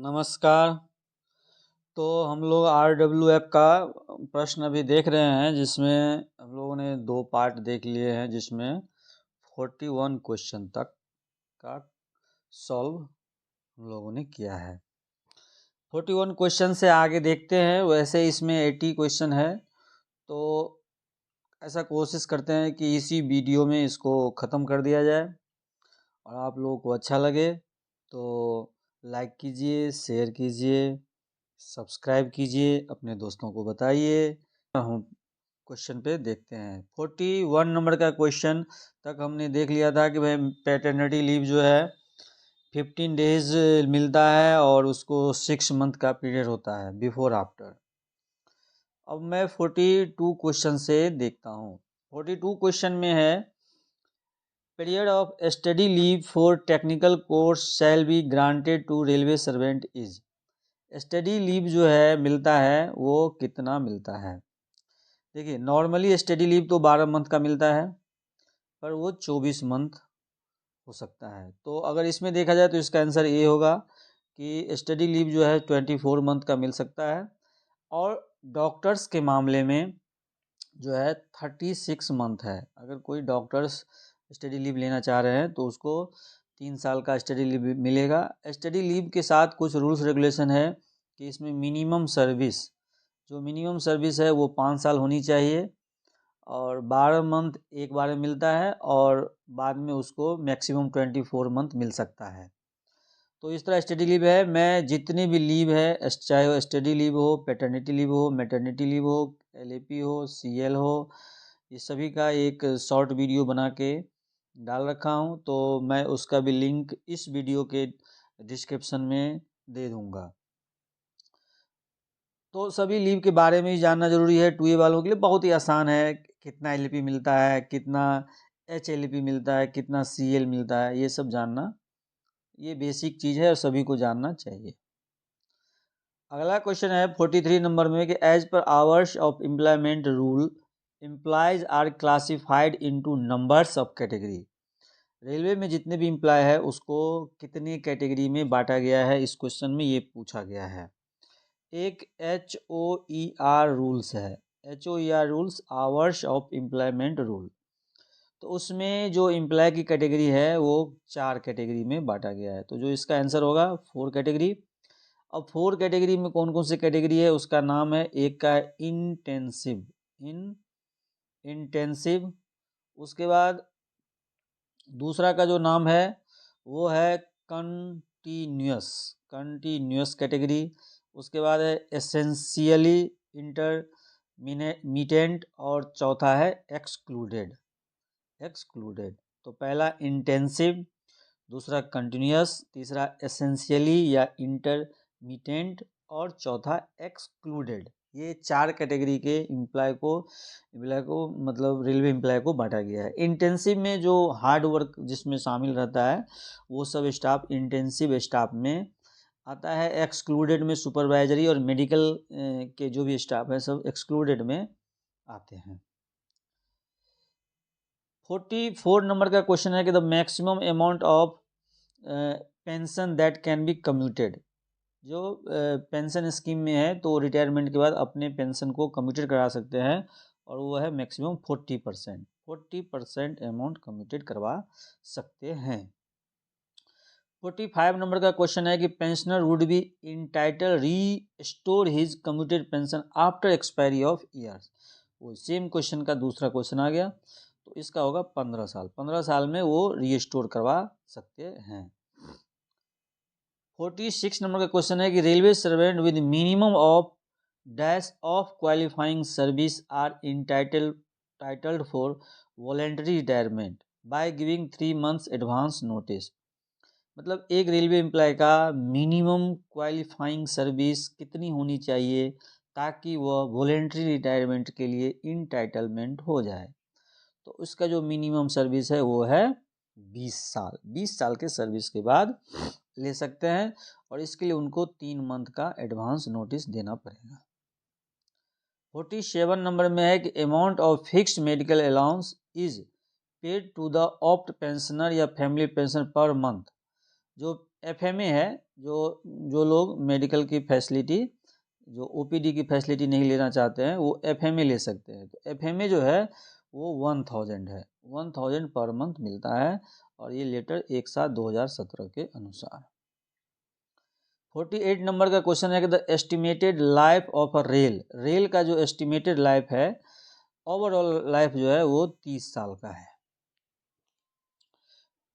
नमस्कार। तो हम लोग RWF का प्रश्न अभी देख रहे हैं, जिसमें हम लोगों ने 2 पार्ट देख लिए हैं, जिसमें 41 क्वेश्चन तक का सॉल्व हम लोगों ने किया है। 41 क्वेश्चन से आगे देखते हैं। वैसे इसमें 80 क्वेश्चन है, तो ऐसा कोशिश करते हैं कि इसी वीडियो में इसको ख़त्म कर दिया जाए। और आप लोगों को अच्छा लगे तो लाइक कीजिए, शेयर कीजिए, सब्सक्राइब कीजिए, अपने दोस्तों को बताइए। हम क्वेश्चन पे देखते हैं। 41 नंबर का क्वेश्चन तक हमने देख लिया था कि भाई पैटर्निटी लीव जो है 15 डेज मिलता है और उसको 6 मंथ का पीरियड होता है बिफोर आफ्टर। अब मैं 42 क्वेश्चन से देखता हूँ। 42 क्वेश्चन में है, period of study leave for technical course shall be granted to railway servant is. Study leave जो है मिलता है वो कितना मिलता है। देखिए, नॉर्मली स्टडी लीव तो 12 मंथ का मिलता है, पर वो 24 मंथ हो सकता है। तो अगर इसमें देखा जाए तो इसका आंसर ये होगा कि स्टडी लीव जो है 24 मंथ का मिल सकता है। और डॉक्टर्स के मामले में जो है 36 मंथ है। अगर कोई डॉक्टर्स स्टडी लीव लेना चाह रहे हैं तो उसको 3 साल का स्टडी लीव मिलेगा। स्टडी लीव के साथ कुछ रूल्स रेगुलेशन है कि इसमें मिनिमम सर्विस है वो 5 साल होनी चाहिए, और 12 मंथ एक बार में मिलता है, और बाद में उसको मैक्सिमम 24 मंथ मिल सकता है। तो इस तरह स्टडी लीव है। मैं जितनी भी लीव है, चाहे वो स्टडी लीव हो, पैटर्निटी लीव हो, मैटरनिटी लीव हो, LAP हो, CL हो, ये सभी का एक शॉर्ट वीडियो बना के डाल रखा हूँ। तो मैं उसका भी लिंक इस वीडियो के डिस्क्रिप्शन में दे दूँगा। तो सभी लीव के बारे में ही जानना ज़रूरी है। 2A वालों के लिए बहुत ही आसान है। कितना LAP मिलता है, कितना HLAP मिलता है, कितना CL मिलता है, ये सब जानना, ये बेसिक चीज़ है और सभी को जानना चाहिए। अगला क्वेश्चन है 43 नंबर में कि as per hours of employment rule employees are classified into numbers of category. Railway में जितने भी एम्प्लॉय है उसको कितनी कैटेगरी में बांटा गया है, इस क्वेश्चन में ये पूछा गया है। एक HOER रूल्स है। HOER rules hours of employment rule. तो उसमें जो एम्प्लॉय की कैटेगरी है वो 4 कैटेगरी में बांटा गया है। तो जो इसका आंसर होगा 4 कैटेगरी। अब 4 कैटेगरी में कौन कौन सी कैटेगरी है उसका नाम है, एक का है इंटेंसिव। उसके बाद दूसरा का जो नाम है वो है कंटिन्यूअस कैटेगरी। उसके बाद है एसेंशियली इंटरमीडिएट, और चौथा है एक्सक्लूडेड। तो पहला इंटेंसिव, दूसरा कंटिन्यूअस, तीसरा एसेंशियली या इंटरमीडिएट, और चौथा एक्सक्लूडेड। ये 4 कैटेगरी के एम्प्लॉय को मतलब रेलवे एम्प्लॉय को बांटा गया है। इंटेंसिव में जो हार्ड वर्क जिसमें शामिल रहता है वो सब स्टाफ इंटेंसिव स्टाफ में आता है। एक्सक्लूडेड में सुपरवाइजरी और मेडिकल के जो भी स्टाफ है सब एक्सक्लूडेड में आते हैं। 44 नंबर का क्वेश्चन है कि the maximum amount of pension that can be commuted. जो पेंशन स्कीम में है तो रिटायरमेंट के बाद अपने पेंशन को कम्यूटेड करा सकते हैं, और वो है मैक्सिमम 40% अमाउंट कम्यूटेड करवा सकते हैं। 45 नंबर का क्वेश्चन है कि पेंशनर वुड बी इंटाइटल री store his commuted pension after expiry of years. वो सेम क्वेश्चन का दूसरा क्वेश्चन आ गया, तो इसका होगा 15 साल। 15 साल में वो रीस्टोर करवा सकते हैं। 46 नंबर का क्वेश्चन है कि railway servant with minimum of dash of qualifying service are titled for voluntary retirement by giving 3 months advance notice. मतलब एक रेलवे एम्प्लॉय का मिनिमम क्वालिफाइंग सर्विस कितनी होनी चाहिए ताकि वह वॉलेंटरी रिटायरमेंट के लिए इंटाइटलमेंट हो जाए। तो उसका जो मिनिमम सर्विस है वो है 20 साल। 20 साल के सर्विस के बाद ले सकते हैं, और इसके लिए उनको 3 मंथ का एडवांस नोटिस देना पड़ेगा। 47 नंबर में है कि amount of fixed medical allowance is paid to the opt pensioner या फैमिली पेंशनर पर मंथ। जो FMA है, जो लोग मेडिकल की फैसिलिटी, जो OPD की फैसिलिटी नहीं लेना चाहते हैं वो FMA ले सकते हैं। तो FMA जो है वो 1000 है, 1000 पर मंथ मिलता है, और ये लेटर 1/7/2017 के अनुसार। 48 नंबर का क्वेश्चन है कि the estimated life of a rail का जो एस्टिमेटेड लाइफ है, ओवरऑल लाइफ जो है वो 30 साल का है।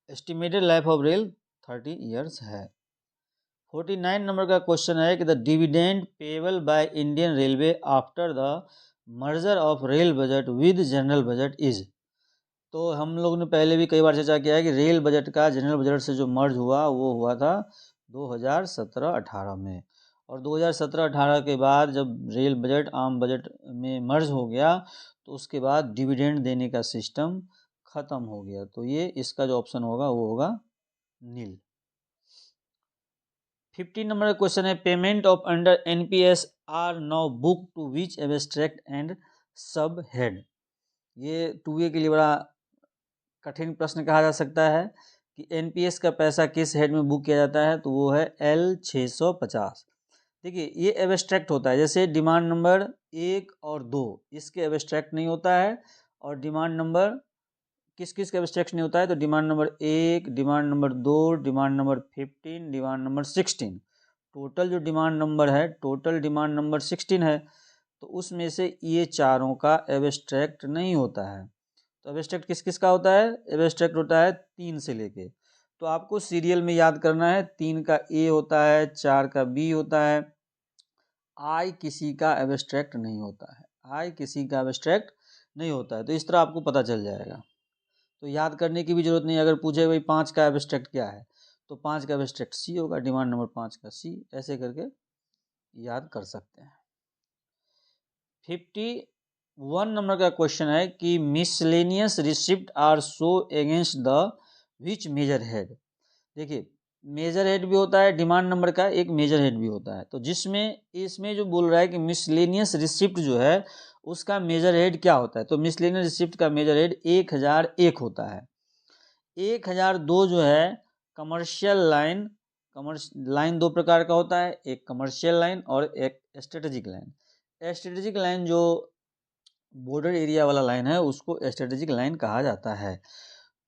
Estimated life of rail 30 years है। 49 नंबर का क्वेश्चन है कि the dividend payable by Indian railway after the merger of rail budget with general budget is. तो हम लोग ने पहले भी कई बार चर्चा किया है कि रेल बजट का जनरल बजट से जो मर्ज हुआ वो हुआ था 2017-18 में, और 2017-18 के बाद जब रेल बजट आम बजट में मर्ज हो गया तो उसके बाद डिविडेंड देने का सिस्टम ख़त्म हो गया। तो ये इसका जो ऑप्शन होगा वो होगा नील। 15 नंबर का क्वेश्चन है payment of under NPS are now book to which abstract and sub head. ये 2A के लिए बड़ा कठिन प्रश्न कहा जा सकता है कि NPS का पैसा किस हेड में बुक किया जाता है, तो वो है L650। देखिए ये एब्स्ट्रैक्ट होता है, जैसे डिमांड नंबर 1 और 2 इसके एब्स्ट्रैक्ट नहीं होता है, और डिमांड नंबर किस किस का एब्स्ट्रैक्ट नहीं होता है, तो demand number 1, demand number 2, demand number 15, demand number 16। Total जो डिमांड नंबर है, टोटल डिमांड नंबर 16 है, तो उसमें से ये चारों का एब्स्ट्रैक्ट नहीं होता है। तो एब्स्ट्रैक्ट किस किस का होता है, एब्स्ट्रैक्ट होता है 3 से लेके, तो आपको सीरियल में याद करना है, 3 का A होता है, 4 का B होता है, I किसी का एब्स्ट्रैक्ट नहीं होता है, I किसी का एब्स्ट्रैक्ट नहीं होता है। तो इस तरह आपको पता चल जाएगा, तो याद करने की भी जरूरत नहीं। अगर पूछे भाई 5 का एब्स्ट्रैक्ट क्या है, तो 5 का एब्स्ट्रैक्ट C होगा, डिमांड नंबर 5 का C, ऐसे करके याद कर सकते हैं। 51 नंबर का क्वेश्चन है कि miscellaneous receipt are show against the which major head. देखिए मेजर हेड भी होता है डिमांड नंबर का, एक मेजर हेड भी होता है, तो जिसमें इसमें जो बोल रहा है कि मिसलेनियस रिसिप्ट जो है उसका मेजर हेड क्या होता है, तो मिसलेनियस रिसिप्ट का मेजर हेड 1001 होता है। 1002 जो है कमर्शियल लाइन, लाइन दो प्रकार का होता है, एक कमर्शियल लाइन और एक स्ट्रेटेजिक लाइन। स्ट्रेटेजिक लाइन जो बॉर्डर एरिया वाला लाइन है उसको स्ट्रेटेजिक लाइन कहा जाता है।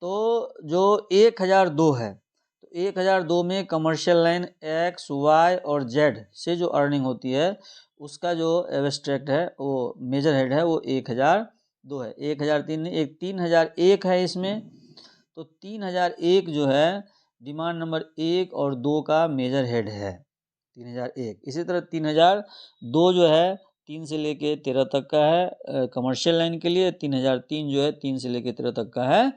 तो जो 1002 है, तो 1002 में कमर्शियल लाइन X, Y और Z से जो अर्निंग होती है उसका जो एब्स्ट्रैक्ट है वो मेजर हेड है वो 1002 है। 1003 एक 3001 है इसमें, तो 3001 जो है डिमांड नंबर 1 और 2 का मेजर हेड है 3001। इसी तरह 3002 जो है 3 से लेके 13 तक का है कमर्शियल लाइन के लिए, 3003 जो है 3 से लेके 13 तक का है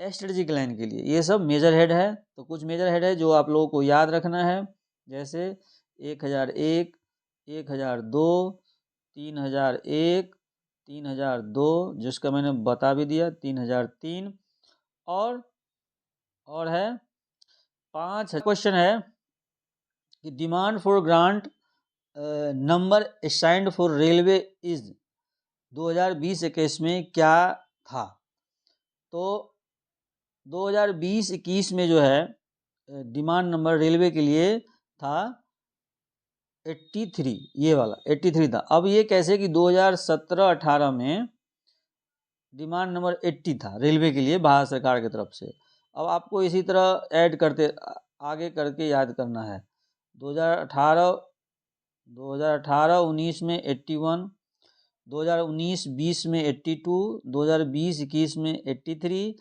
स्ट्रेटेजिक लाइन के लिए। ये सब मेजर हेड है। तो कुछ मेजर हेड है जो आप लोगों को याद रखना है, जैसे 1001, 1002, 3001, 3002 जिसका मैंने बता भी दिया, 3003 और है 5। क्वेश्चन है कि demand for grant number assigned for railway is 2020-21 में क्या था। तो 2020-21 में जो है डिमांड नंबर रेलवे के लिए था 83, ये वाला 83 था। अब ये कैसे कि 2017-18 में डिमांड नंबर 80 था रेलवे के लिए भारत सरकार की तरफ से। अब आपको इसी तरह ऐड करते आगे करके याद करना है। 2018-19 में 81, 2019-20 में 82, 2020-21 में 83,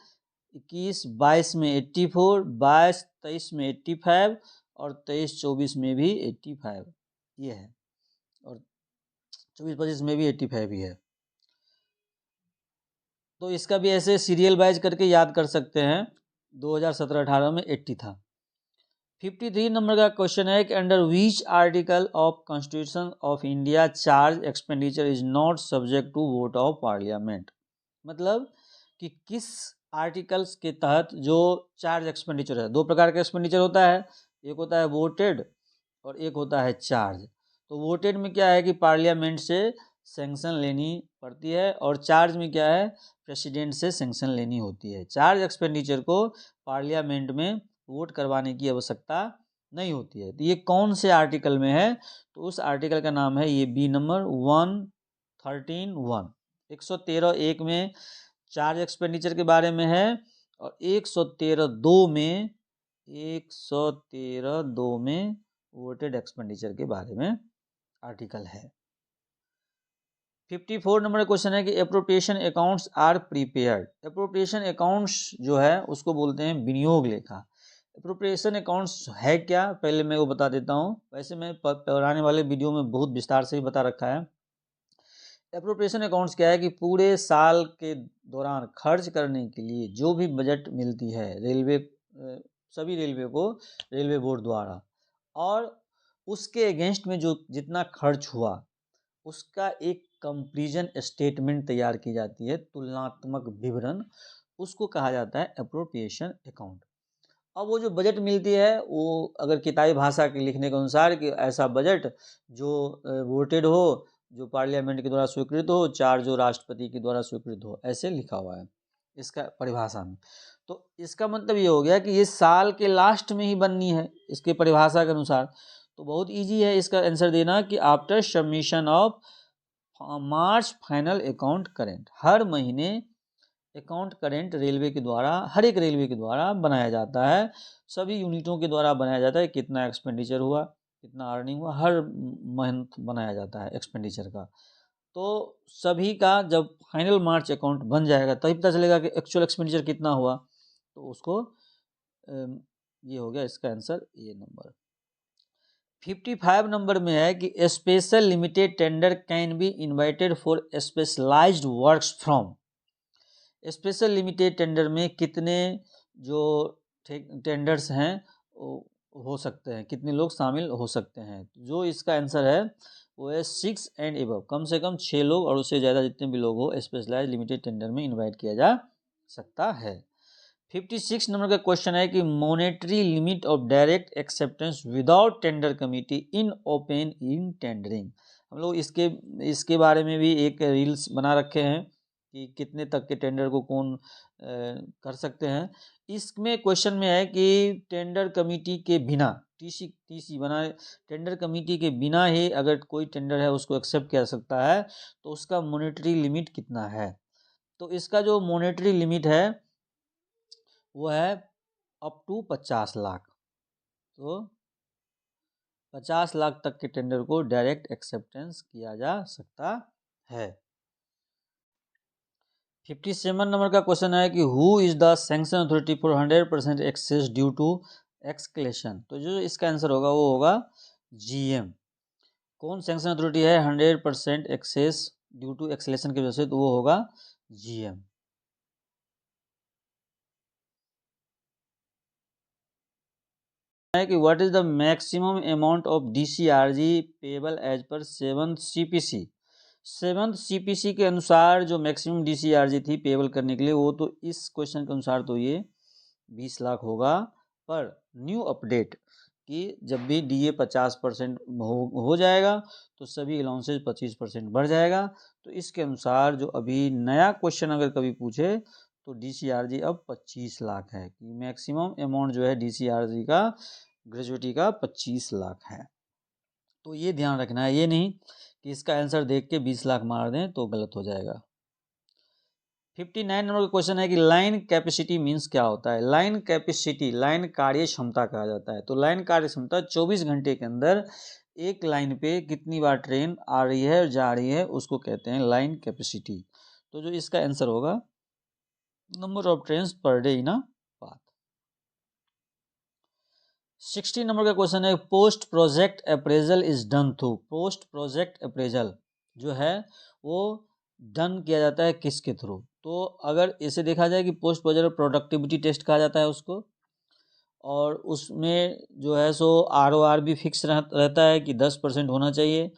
21-22 में 84, 22-23 में 85 और 23-24 में भी 85 ये है, और 24-25 में भी 85 ही है। तो इसका भी ऐसे सीरियल वाइज करके याद कर सकते हैं। 2017-18 में 80 था। 53 नंबर का क्वेश्चन है कि under which article of constitution of India charge expenditure is not subject to vote of parliament. मतलब कि किस आर्टिकल्स के तहत जो चार्ज एक्सपेंडिचर है, दो प्रकार का एक्सपेंडिचर होता है, एक होता है वोटेड और एक होता है चार्ज। तो वोटेड में क्या है कि पार्लियामेंट से सैंक्शन लेनी पड़ती है, और चार्ज में क्या है प्रेसिडेंट से सैंक्शन लेनी होती है। चार्ज एक्सपेंडिचर को पार्लियामेंट में वोट करवाने की आवश्यकता नहीं होती है। तो ये कौन से आर्टिकल में है? तो उस आर्टिकल का नाम है ये बी नंबर 113(1). 113(1) में चार्ज एक्सपेंडिचर के बारे में है और 113(2) में वोटेड एक्सपेंडिचर के बारे में आर्टिकल है। 54 नंबर क्वेश्चन है कि appropriation accounts are prepared. Appropriation accounts जो है उसको बोलते हैं विनियोग लेखा। एप्रोप्रिएशन अकाउंट्स है क्या, पहले मैं वो बता देता हूँ। वैसे मैं पुराने वाले वीडियो में बहुत विस्तार से ही बता रखा है। एप्रोप्रिएशन अकाउंट्स क्या है कि पूरे साल के दौरान खर्च करने के लिए जो भी बजट मिलती है रेलवे, सभी रेलवे को रेलवे बोर्ड द्वारा, और उसके अगेंस्ट में जो जितना खर्च हुआ उसका एक कंपैरिजन स्टेटमेंट तैयार की जाती है, तुलनात्मक विवरण, उसको कहा जाता है एप्रोप्रिएशन अकाउंट। अब वो जो बजट मिलती है वो अगर किताबी भाषा के लिखने के अनुसार कि ऐसा बजट जो वोटेड हो, जो पार्लियामेंट के द्वारा स्वीकृत हो, 4 जो राष्ट्रपति के द्वारा स्वीकृत हो, ऐसे लिखा हुआ है इसका परिभाषा में। तो इसका मतलब ये हो गया कि ये साल के लास्ट में ही बननी है इसके परिभाषा के अनुसार। तो बहुत इजी है इसका आंसर देना कि after submission of March final account current. हर महीने अकाउंट करेंट रेलवे के द्वारा, हर एक रेलवे के द्वारा बनाया जाता है, सभी यूनिटों के द्वारा बनाया जाता है। कितना एक्सपेंडिचर हुआ, कितना अर्निंग हुआ, हर मंथ बनाया जाता है एक्सपेंडिचर का। तो सभी का जब फाइनल मार्च अकाउंट बन जाएगा तभी पता चलेगा कि एक्चुअल एक्सपेंडिचर कितना हुआ। तो उसको ये हो गया इसका आंसर ए नंबर। 55 नंबर में है कि special limited tender can be invited for specialised works from. Special limited tender में कितने जो टेंडर्स हैं हो सकते हैं, कितने लोग शामिल हो सकते हैं? जो इसका आंसर है वो है 6 एंड एबव। कम से कम 6 लोग और उससे ज़्यादा जितने भी लोग हो स्पेशलाइज लिमिटेड टेंडर में इनवाइट किया जा सकता है। 56 नंबर का क्वेश्चन है कि monetary limit of direct acceptance without tender committee in open in tendering. हम लोग इसके बारे में भी एक रील्स बना रखे हैं कि कितने तक के टेंडर को कौन कर सकते हैं। इसमें क्वेश्चन में है कि टेंडर कमेटी के बिना टीसी बना, टेंडर कमेटी के बिना ही अगर कोई टेंडर है उसको एक्सेप्ट किया सकता है तो उसका मॉनेटरी लिमिट कितना है? तो इसका जो मॉनेटरी लिमिट है वो है अप टू 50 लाख। तो 50 लाख तक के टेंडर को डायरेक्ट एक्सेप्टेंस किया जा सकता है। 57 नंबर का क्वेश्चन है कि who is the sanction authority for 100% excess due to escalation. तो जो इसका आंसर होगा वो होगा जीएम। कौन सैंक्शन अथॉरिटी है 100% एक्सेस ड्यू टू एक्सलेशन की वजह से? तो वो होगा जीएम। है कि what is the maximum amount of DCRG payable as per 7th CPC. 7th CPC के अनुसार जो मैक्सिमम डीसीआरजी थी पेबल करने के लिए वो तो इस क्वेश्चन के अनुसार तो ये 20 लाख होगा, पर न्यू अपडेट कि जब भी डीए 50% हो जाएगा तो सभी अलाउंसेज 25% बढ़ जाएगा। तो इसके अनुसार जो अभी नया क्वेश्चन अगर कभी पूछे तो डीसीआरजी अब 25 लाख है कि मैक्सिमम अमाउंट जो है डीसीआरजी का ग्रेजुएटी का 25 लाख है। तो ये ध्यान रखना है, ये नहीं कि इसका आंसर देख के 20 लाख मार दें तो गलत हो जाएगा। 59 नंबर का क्वेश्चन है कि लाइन कैपेसिटी मीन्स क्या होता है? लाइन कैपेसिटी, लाइन कार्य क्षमता कहा जाता है। तो लाइन कार्य क्षमता 24 घंटे के अंदर एक लाइन पे कितनी बार ट्रेन आ रही है और जा रही है उसको कहते हैं लाइन कैपेसिटी। तो जो इसका आंसर होगा number of train per day in a path. 60 number का क्वेश्चन है post project appraisal is done through. Post project appraisal जो है वो डन किया जाता है किसके थ्रू? तो अगर इसे देखा जाए कि पोस्ट प्रोजेक्ट प्रोडक्टिविटी टेस्ट कहा जाता है उसको, और उसमें जो है सो आरओआर भी फिक्स रहता है कि 10% होना चाहिए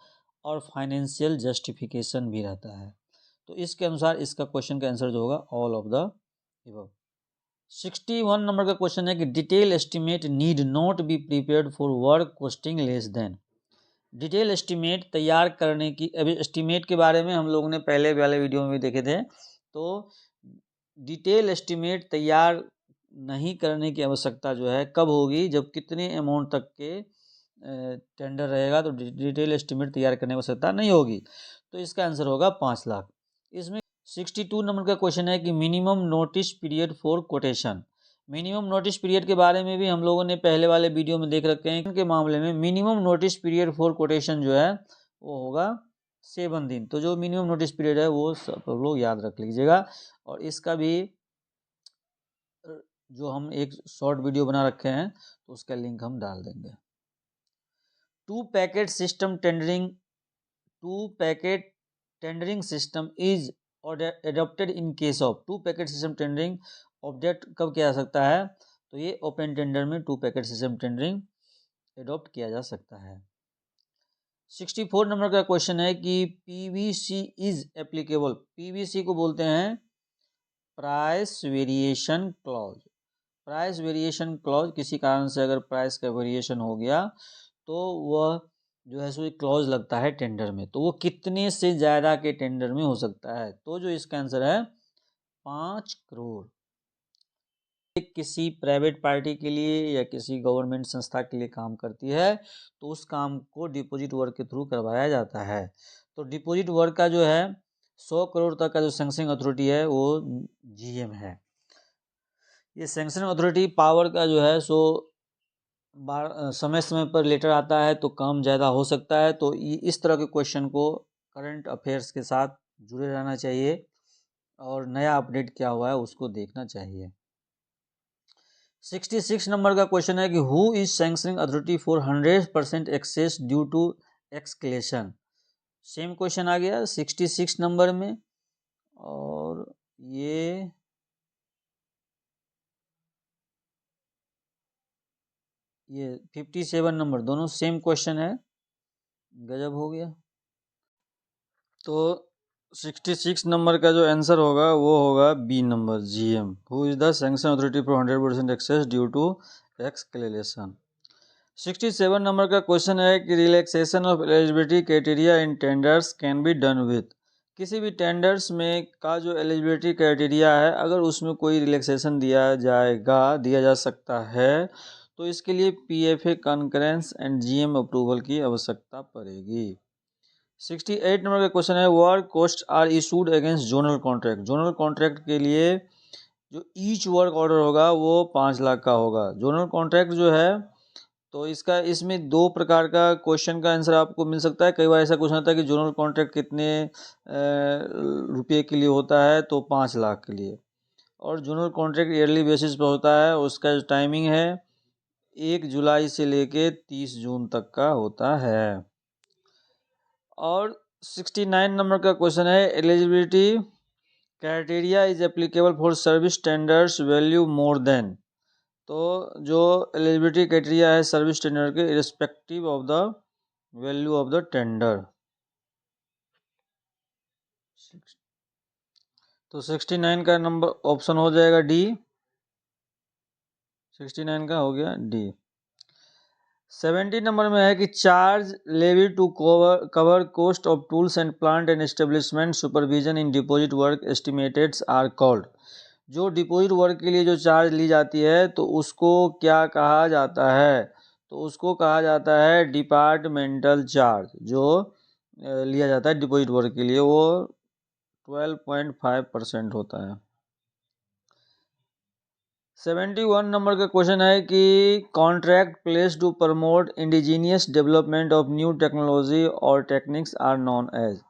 और फाइनेंशियल जस्टिफिकेशन भी रहता है। तो इसके अनुसार इसका क्वेश्चन का आंसर जो होगा all of the above. 61 number का क्वेश्चन है कि detail estimate need not be prepared for work costing less than. Detail estimate तैयार करने की, अभी एस्टिमेट के बारे में हम लोगों ने पहले वाले वीडियो में भी देखे थे। तो डिटेल एस्टिमेट तैयार नहीं करने की आवश्यकता जो है कब होगी, जब कितने अमाउंट तक के टेंडर रहेगा तो डिटेल एस्टिमेट तैयार करने की आवश्यकता नहीं होगी। तो इसका आंसर होगा 5 लाख। इसमें 62 नंबर का क्वेश्चन है कि minimum notice period for quotation. Minimum notice period के बारे में भी हम लोगों ने पहले वाले वीडियो में देख रखे हैं। के मामले में minimum notice period for quotation जो है वो होगा 7 दिन। तो जो मिनिमम नोटिस पीरियड है वो सब लोग याद रख लीजिएगा। और इसका भी जो हम एक शॉर्ट वीडियो बना रखे हैं तो उसका लिंक हम डाल देंगे। Two packet tendering system is adopted in case of two packet system tendering object कब किया जा सकता है, तो ये ओपन टेंडर में two packet system tendering adopt किया जा सकता है। 64 नंबर का क्वेश्चन है कि पीवीसी इज एप्लीकेबल। पीवीसी को बोलते हैं price variation clause. Price variation clause, किसी कारण से अगर प्राइस का वेरिएशन हो गया तो वह जो है सो क्लॉज लगता है टेंडर में, तो वो कितने से ज़्यादा के टेंडर में हो सकता है, तो जो इसका आंसर है 5 करोड़। किसी प्राइवेट पार्टी के लिए या किसी गवर्नमेंट संस्था के लिए काम करती है तो उस काम को डिपॉजिट वर्क के थ्रू करवाया जाता है। तो डिपॉजिट वर्क का जो है 100 करोड़ तक का जो सैंक्शनिंग अथॉरिटी है वो जीएम है। ये सैंक्शनिंग अथॉरिटी पावर का जो है सो समय समय पर लेटर आता है तो काम ज़्यादा हो सकता है। तो इस तरह के क्वेश्चन को करंट अफेयर्स के साथ जुड़े रहना चाहिए और नया अपडेट क्या हुआ है उसको देखना चाहिए। 66 नंबर का क्वेश्चन है कि who is sanctioning authority for 100% excess due to escalation. Same question आ गया 66 नंबर में, और ये 57 नंबर, दोनों सेम क्वेश्चन है। गजब हो गया। तो 66 नंबर का जो आंसर होगा वो होगा B number, GM. Who is the sanction authority for 100% excess due to escalation. 67 number का क्वेश्चन है कि relaxation of eligibility criteria in tenders can be done with. किसी भी टेंडर्स में का जो एलिजिबिलिटी क्राइटेरिया है अगर उसमें कोई रिलैक्सेशन दिया जा सकता है तो इसके लिए PFA concurrence and GM approval की आवश्यकता पड़ेगी। 68 नंबर का क्वेश्चन है work cost are issued against zonal contract. Zonal contract के लिए जो ईच वर्क ऑर्डर होगा वो 5 लाख का होगा। जोनल कॉन्ट्रैक्ट जो है तो इसमें 2 प्रकार का क्वेश्चन का आंसर आपको मिल सकता है। कई बार ऐसा क्वेश्चन आता है कि जोनल कॉन्ट्रैक्ट कितने रुपये के लिए होता है, तो 5 लाख के लिए। और जोनल कॉन्ट्रैक्ट ईयरली बेसिस पर होता है, उसका जो टाइमिंग है 1 जुलाई से लेके 30 जून तक का होता है। और 69 नंबर का क्वेश्चन है eligibility criteria is applicable for service tenders value more than. तो जो एलिजिबिलिटी क्राइटेरिया है सर्विस टेंडर के irrespective of the value of the tender. तो 69 का नंबर ऑप्शन हो जाएगा डी। 69 का हो गया डी। 70 नंबर में है कि charge levy to cover cost of tools and plant and establishment supervision in deposit work estimates are called. जो डिपॉजिट वर्क के लिए जो चार्ज ली जाती है तो उसको क्या कहा जाता है, तो उसको कहा जाता है डिपार्टमेंटल चार्ज। जो लिया जाता है डिपॉजिट वर्क के लिए वो 12.5% होता है। 71 नंबर का क्वेश्चन है कि contract place to promote indigenous development of new technology और टेक्निक्स आर नॉन एज।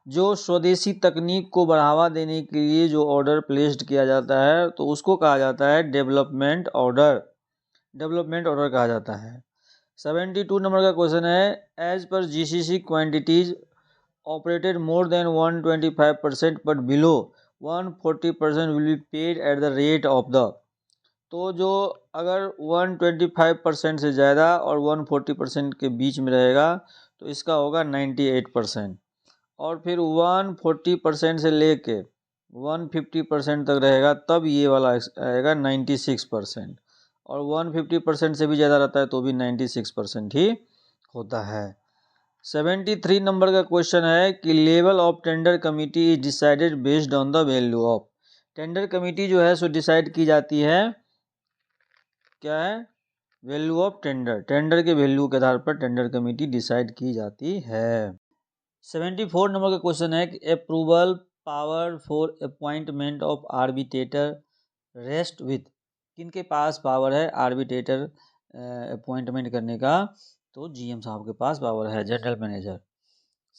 जो स्वदेशी तकनीक को बढ़ावा देने के लिए जो ऑर्डर प्लेस्ड किया जाता है तो उसको कहा जाता है डेवलपमेंट ऑर्डर। डेवलपमेंट ऑर्डर कहा जाता है। 72 नंबर का क्वेश्चन है as per GCC quantities operated more than 125% but below 140% will be paid at the rate of the. तो जो अगर 125% से ज़्यादा और 140% के बीच में रहेगा तो इसका होगा 98%। और फिर 140% से लेके 150% तक रहेगा तब ये वाला आएगा 96%। और 150% से भी ज़्यादा रहता है तो भी 96% ही होता है। 73 नंबर का क्वेश्चन है कि level of tender committee is decided based on the value of. Tender committee जो है सो डिसाइड की जाती है क्या है? वैल्यू ऑफ टेंडर, टेंडर के वैल्यू के आधार पर टेंडर कमेटी डिसाइड की जाती है। 74 नंबर का क्वेश्चन है कि approval power for appointment of arbitrator rest with, किनके पास पावर है आर्बिट्रेटर अपॉइंटमेंट करने का? तो जीएम साहब के पास पावर है, जनरल मैनेजर।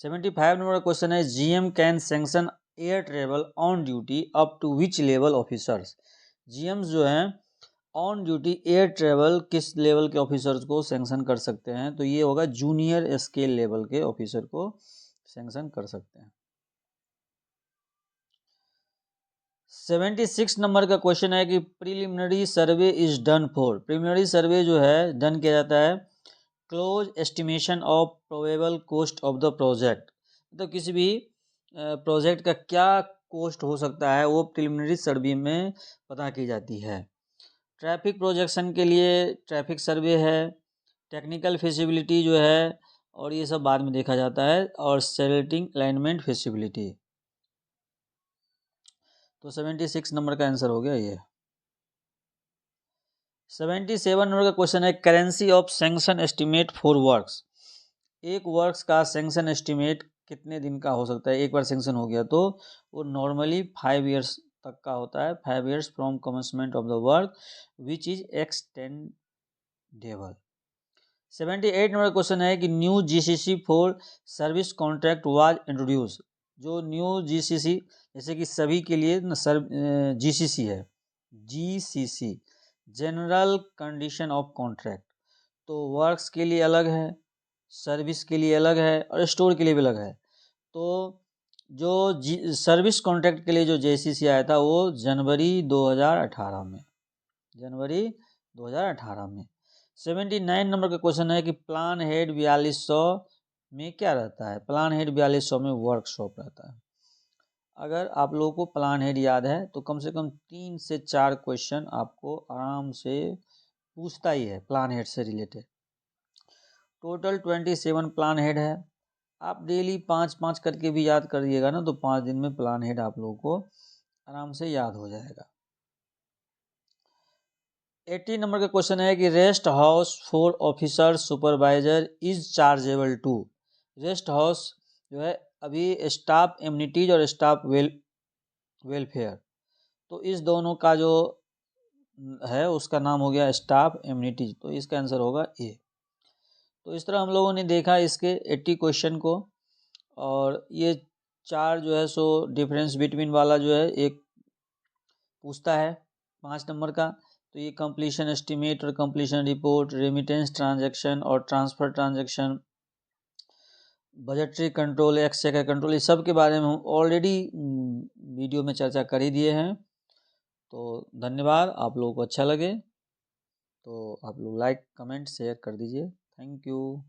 75 नंबर का क्वेश्चन है GM can sanction air travel on duty up to which level officers? GM जो हैं ऑन ड्यूटी एयर ट्रेवल किस लेवल के ऑफिसर्स को सैंक्शन कर सकते हैं? तो ये होगा जूनियर स्केल लेवल के ऑफिसर को सैंक्शन कर सकते हैं। 76 नंबर का क्वेश्चन है कि preliminary survey is done for, preliminary survey जो है डन किया जाता है close estimation of probable cost of the project, तो किसी भी प्रोजेक्ट का क्या कॉस्ट हो सकता है वो प्रिलिमिनरी सर्वे में पता की जाती है। ट्रैफिक प्रोजेक्शन के लिए ट्रैफिक सर्वे है, टेक्निकल फिजिबिलिटी जो है और ये सब बाद में देखा जाता है, और सेलेक्टिंग अलाइनमेंट फिजिबिलिटी। तो 76 नंबर का आंसर हो गया ये। 77 नंबर का क्वेश्चन है currency of sanction estimate for works, एक वर्क्स का सैंक्शन एस्टिमेट कितने दिन का हो सकता है? एक बार सैंक्शन हो गया तो वो नॉर्मली 5 ईयर्स तक का होता है, 5 years from commencement of the work which is extendable. 78 number question है कि new GCC for service contract was introduce, जो न्यू जीसीसी जैसे कि सभी के लिए जीसीसी है, GCC general condition of contract, तो वर्क्स के लिए अलग है, सर्विस के लिए अलग है और स्टोर के लिए भी अलग है। तो जो सर्विस कॉन्ट्रैक्ट के लिए जो जेसीसी आया था वो जनवरी 2018 में, जनवरी 2018 में। 79 नंबर का क्वेश्चन है कि प्लान हेड 4200 में क्या रहता है? प्लान हेड 4200 में वर्कशॉप रहता है। अगर आप लोगों को प्लान हेड याद है तो कम से कम 3 से 4 क्वेश्चन आपको आराम से पूछता ही है प्लान हेड से रिलेटेड। टोटल 27 प्लान हेड है, आप डेली 5-5 करके भी याद करिएगा ना तो 5 दिन में प्लान हेड आप लोगों को आराम से याद हो जाएगा। 80 नंबर का क्वेश्चन है कि rest house for officer supervisor is chargeable to, rest house जो है अभी स्टाफ एम्यूनिटीज और स्टाफ वेलफेयर, तो इस दोनों का जो है उसका नाम हो गया स्टाफ एम्यूनिटीज, तो इसका आंसर होगा ए। तो इस तरह हम लोगों ने देखा इसके 80 क्वेश्चन को, और ये 4 जो है सो डिफरेंस बिटवीन वाला जो है एक पूछता है 5 नंबर का, तो ये कंप्लीशन एस्टिमेट और कंप्लीशन रिपोर्ट, रेमिटेंस ट्रांजैक्शन और transfer transaction, budgetary control, exchequer control, इस सब के बारे में हम ऑलरेडी वीडियो में चर्चा कर ही दिए हैं। तो धन्यवाद, आप लोगों को अच्छा लगे तो आप लोग लाइक कमेंट शेयर कर दीजिए। Thank you.